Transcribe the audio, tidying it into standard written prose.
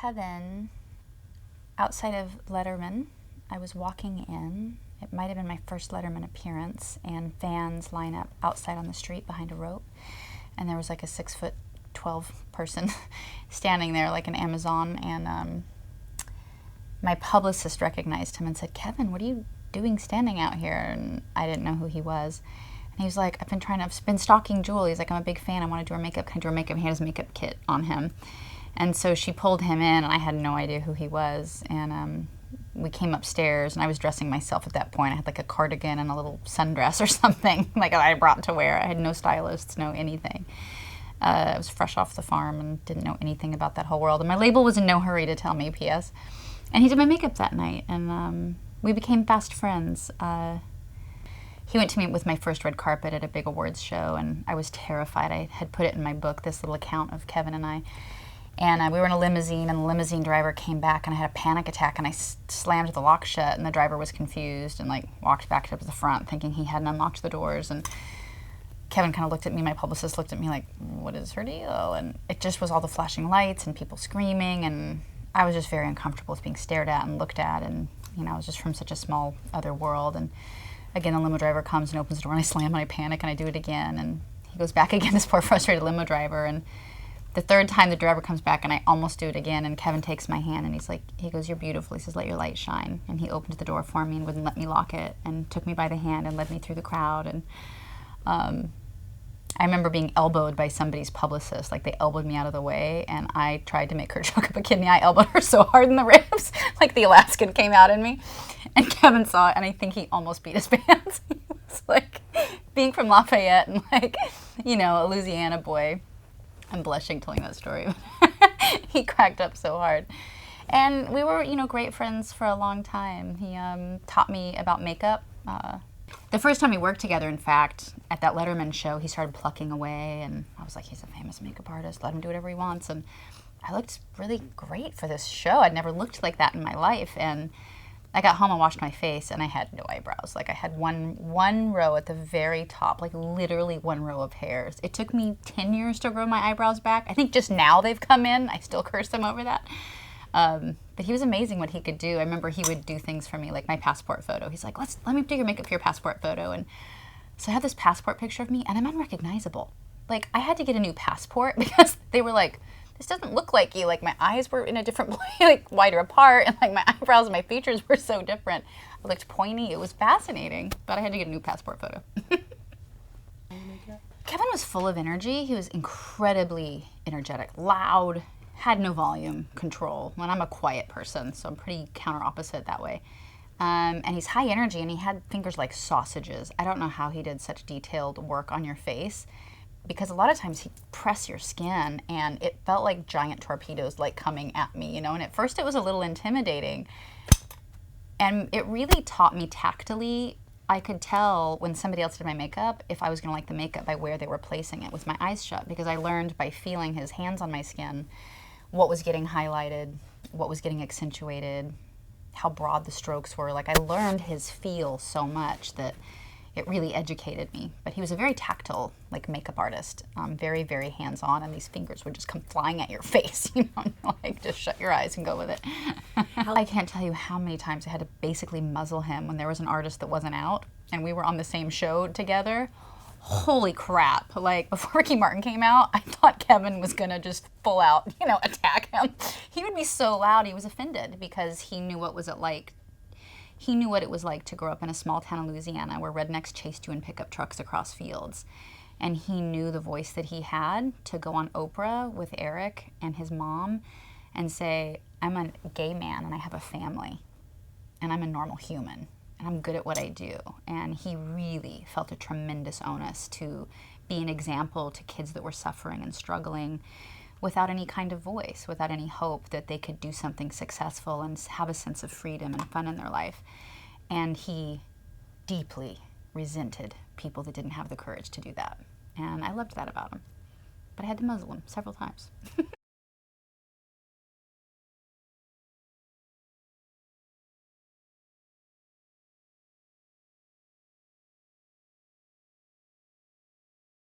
Kevyn outside of Letterman. I was walking in. It might have been my first Letterman appearance, and fans line up outside on the street behind a rope. And there was like a 6'12" person standing there like an Amazon, and my publicist recognized him and said, "Kevyn, what are you doing standing out here?" And I didn't know who he was. And he was like, I've been stalking Julie. He's like, I'm a big fan. I want to do her makeup. Can I do her makeup? He had his makeup kit on him. And so she pulled him in, and I had no idea who he was. And we came upstairs, and I was dressing myself at that point. I had like a cardigan and a little sundress or something like I brought to wear. I had no stylists, no anything. I was fresh off the farm and didn't know anything about that whole world. And my label was in no hurry to tell me, P.S. And he did my makeup that night, and we became fast friends. He went to meet with my first red carpet at a big awards show, and I was terrified. I had put it in my book, this little account of Kevyn and I. And we were in a limousine, and the limousine driver came back, and I had a panic attack, and I slammed the lock shut, and the driver was confused and like walked back up to the front thinking he hadn't unlocked the doors. And Kevyn kind of looked at me, my publicist looked at me like, what is her deal? And it just was all the flashing lights and people screaming, and I was just very uncomfortable with being stared at and looked at, and I was just from such a small other world. And again, the limo driver comes and opens the door, and I slam, and I panic, and I do it again, and he goes back again, this poor frustrated limo driver. And the third time the driver comes back, and I almost do it again, and Kevyn takes my hand, and he goes, "You're beautiful." He says, "Let your light shine." And he opened the door for me and wouldn't let me lock it, and took me by the hand and led me through the crowd. And I remember being elbowed by somebody's publicist, like they elbowed me out of the way, and I tried to make her choke up a kidney. I elbowed her so hard in the ribs, like the Alaskan came out in me. And Kevyn saw it, and I think he almost beat his pants. He was like, being from Lafayette and like, a Louisiana boy. I'm blushing telling that story. He cracked up so hard. And we were, great friends for a long time. He taught me about makeup. The first time we worked together, in fact, at that Letterman show, he started plucking away, and I was like, he's a famous makeup artist, let him do whatever he wants. And I looked really great for this show. I'd never looked like that in my life. And I got home and washed my face, and I had no eyebrows. Like, I had one row at the very top, like literally one row of hairs. It took me 10 years to grow my eyebrows back. I think just now they've come in. I still curse him over that. But he was amazing what he could do. I remember he would do things for me, like my passport photo. He's like, let me do your makeup for your passport photo. And so I have this passport picture of me, and I'm unrecognizable. Like, I had to get a new passport because they were like, this doesn't look like you. Like, my eyes were in a different place, like wider apart, and like my eyebrows and my features were so different. I looked pointy. It was fascinating, but I had to get a new passport photo. Kevyn was full of energy. He was incredibly energetic, loud, had no volume control. And I'm a quiet person, so I'm pretty counter opposite that way. And he's high energy, and he had fingers like sausages. I don't know how he did such detailed work on your face, because a lot of times he'd press your skin, and it felt like giant torpedoes like coming at me, and at first it was a little intimidating. And it really taught me tactily. I could tell when somebody else did my makeup if I was going to like the makeup by where they were placing it with my eyes shut, because I learned by feeling his hands on my skin what was getting highlighted, what was getting accentuated, how broad the strokes were. Like, I learned his feel so much that it really educated me. But he was a very tactile, like, makeup artist, very, very hands-on, and these fingers would just come flying at your face, like, just shut your eyes and go with it. I can't tell you how many times I had to basically muzzle him when there was an artist that wasn't out, and we were on the same show together. Holy crap. Like, before Ricky Martin came out, I thought Kevyn was gonna just full out, attack him. He would be so loud, he was offended, because he knew what was it like. He knew what it was like to grow up in a small town in Louisiana where rednecks chased you in pickup trucks across fields. And he knew the voice that he had to go on Oprah with Eric and his mom and say, I'm a gay man and I have a family and I'm a normal human and I'm good at what I do. And he really felt a tremendous onus to be an example to kids that were suffering and struggling without any kind of voice, without any hope that they could do something successful and have a sense of freedom and fun in their life. And he deeply resented people that didn't have the courage to do that. And I loved that about him. But I had to muzzle him several times.